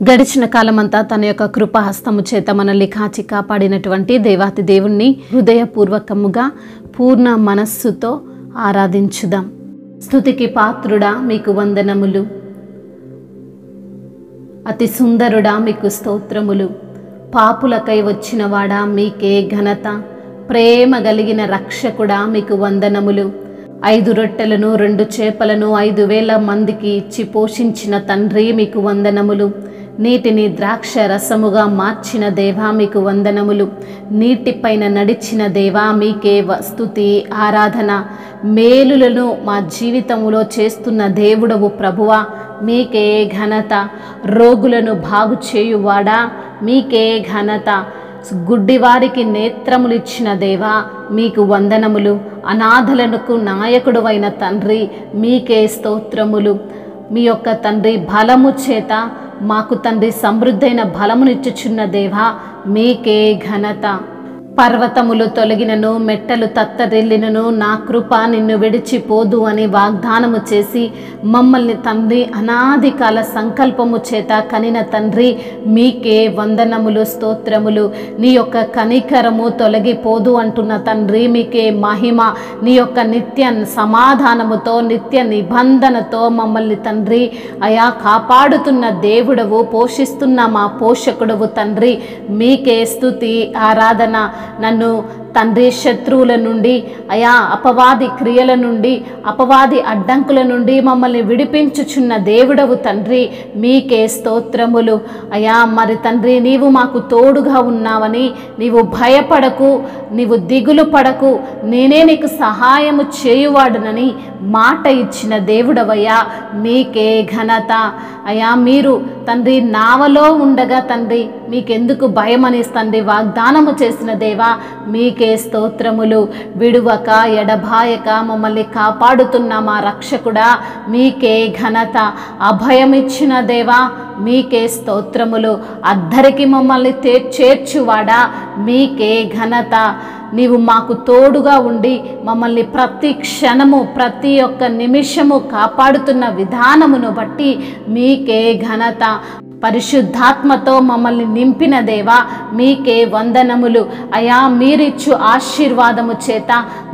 గడిచిన కాలమంతా తన యొక్క కృపాహస్తము చేత మనల్ని కాచి కాపాడినటువంటి దేవాతి దేవుణ్ణి హృదయపూర్వకముగా పూర్ణ మనస్సుతో ఆరాధించుదాం. స్తుతికి పాత్రుడా మీకు వందనములు, అతి సుందరుడా మీకు స్తోత్రములు. పాపులకై వచ్చినవాడా మీకే ఘనత, ప్రేమ కలిగిన రక్షకుడా మీకు వందనములు. 5 రొట్టెలను 2 చేపలను 5,000 మందికి ఇచ్చి పోషించిన తండ్రి మీకు వందనములు. నీటిని ద్రాక్ష రసముగా మార్చిన దేవా మీకు వందనములు. నీటిపైన నడిచిన దేవా మీకే స్తుతి ఆరాధన. మేలులను మా జీవితంలో చేస్తున్న దేవుడవు ప్రభువా మీకే ఘనత. రోగులను బాగు చేయువాడా మీకే ఘనత. గుడ్డివారికి నేత్రములు ఇచ్చిన దేవా మీకు వందనములు. అనాథలకు నాయకుడు అయిన తండ్రి మీకే స్తోత్రములు. మీ యొక్క తండ్రి బలము చేత మాకు తండ్రి సమృద్ధైన బలమునిచ్చుచున్న దేవా మీకే ఘనత. పర్వతములు తొలగినను మెట్టలు తత్తరిల్లినను నా కృప నిన్ను విడిచిపోదు అని వాగ్దానము చేసి మమ్మల్ని తండ్రి అనాది కాల సంకల్పము చేత కనిన తండ్రి మీకే వందనములు స్తోత్రములు. నీ యొక్క కనికరము తొలగిపోదు అంటున్న తండ్రి మీకే మహిమ. నీ యొక్క నిత్య సమాధానముతో నిత్య నిబంధనతో మమ్మల్ని తండ్రి అయా కాపాడుతున్న దేవుడవు, పోషిస్తున్న మా పోషకుడవు తండ్రి మీకే స్తుతి ఆరాధన. నన్ను తండ్రి శత్రువుల నుండి అయా అపవాది క్రియల నుండి అపవాది అడ్డంకుల నుండి మమ్మల్ని విడిపించుచున్న దేవుడవు తండ్రి మీకే స్తోత్రములు. అయా మరి తండ్రి నీవు మాకు తోడుగా ఉన్నావని, నీవు భయపడకు, నీవు దిగులు పడకు, నేనే నీకు సహాయము చేయువాడునని మాట ఇచ్చిన దేవుడవయ్యా మీకే ఘనత. అయా మీరు తండ్రి నావలో ఉండగా తండ్రి మీకెందుకు భయమని తండ్రి వాగ్దానము చేసిన దేవా మీకే స్తోత్రములు. విడువక ఎడబాయక మమ్మల్ని కాపాడుతున్న మా రక్షకుడా మీకే ఘనత. అభయమిచ్చిన దేవా మీకే స్తోత్రములు. అద్దరికి మమ్మల్ని చేర్చువాడా మీకే ఘనత. నీవు మాకు తోడుగా ఉండి మమ్మల్ని ప్రతి క్షణము ప్రతి ఒక్క నిమిషము కాపాడుతున్న విధానమును బట్టి మీకే ఘనత. పరిశుద్ధాత్మతో మమ్మల్ని నింపిన దేవా మీకే వందనములు. అయా మీరిచ్చు ఆశీర్వాదము చేత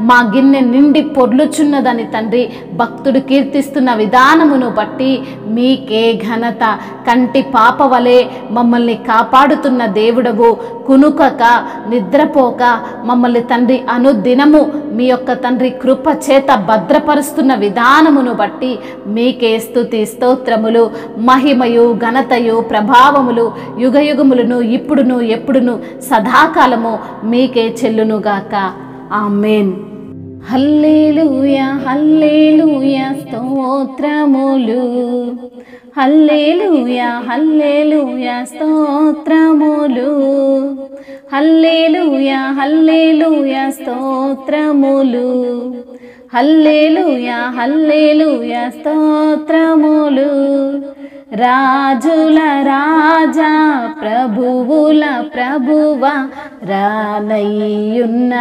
మా గిన్నె నిండి పొర్లుచున్నదని తండ్రి భక్తుడు కీర్తిస్తున్న విధానమును బట్టి మీకే ఘనత. కంటి పాప వలె మమ్మల్ని కాపాడుతున్న దేవుడవు, కునుకక నిద్రపోక మమ్మల్ని తండ్రి అనుదినము మీ యొక్క తండ్రి కృప చేత భద్రపరుస్తున్న విధానమును బట్టి మీకే స్తుతి స్తోత్రములు. మహిమయు ఘనతయు ప్రభావములు యుగయుగములను ఇప్పుడును ఎప్పుడును సదాకాలము మీకే చెల్లునుగాక. ఆమేన్. హల్లెలూయా హల్లెలూయా స్తోత్రములు. హల్లెలూయా హల్లెలూయా స్తోత్రములు. హల్లెలూయా హల్లెలూయా స్తోత్రములు. హల్లెలూయా హల్లెలూయా స్తోత్రములు. రాజుల రాజా ప్రభువుల ప్రభువా రానయ్యున్నవాడా.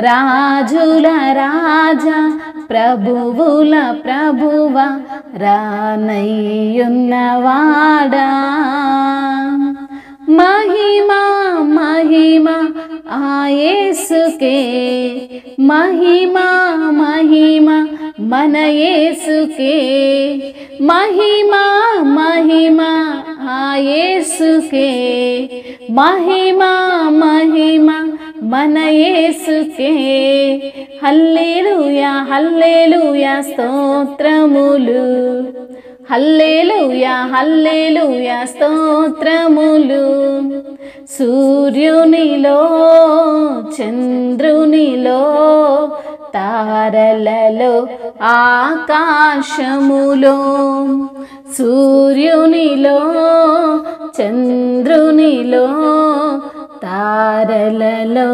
రాజుల రాజా ప్రభువుల ప్రభువా రానయ్యున్నవాడా. మహిమా మహిమా ఆ యేసుకే, మహిమా మహిమా మన యేసుకే. మహిమా మహిమా ఆ యేసుకే, మహిమా మహిమా మన యేసుకే. హల్లెలూయా హల్లెలూయా స్తోత్రములు. హల్లెలూయా హల్లెలూయా స్తోత్రములు. సూర్యునిలో చంద్రునిలో తారలలో ఆకాశములో. సూర్యునిలో చంద్రునిలో తారలలో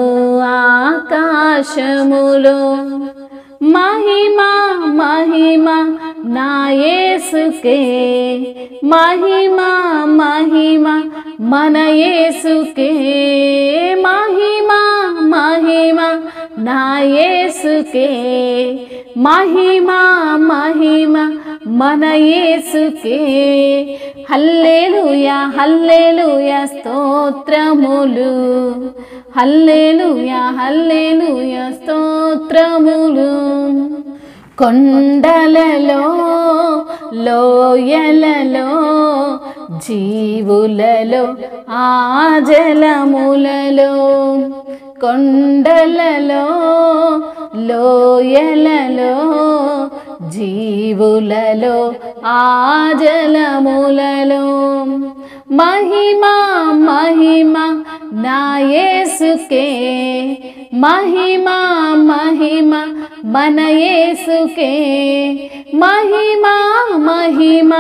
ఆకాశములో. మహిమా మహిమా నా యేసుకే, మహిమా మహిమా మన యేసుకే. మహిమా మహిమా నా యేసుకే, మహిమా మహిమా మన యేసుకే. హల్లెలూయా హల్లెలూయా స్తోత్రములు, హల్లెలూయా హల్లెలూయా స్తోత్రములు. కొండలలో లోయలలో జీవులలో ఆ జలములలో, కొండలలో లోయలలో జీవులలో ఆ జలములలో. మహిమా మహిమ నా యేసుకే, మహిమా మహిమ మన యేసుకే. మహిమా మహిమ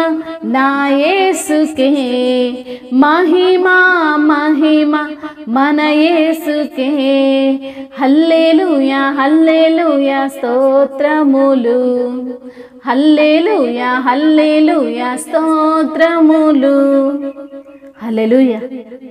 నా యేసుకే, మహిమా మహిమ మన యేసుకే. హల్లెలూయా హల్లెలూయా స్తోత్రములు, హల్లెలూయా హల్లెలూయా స్తోత్రములు. హల్లెలూయా.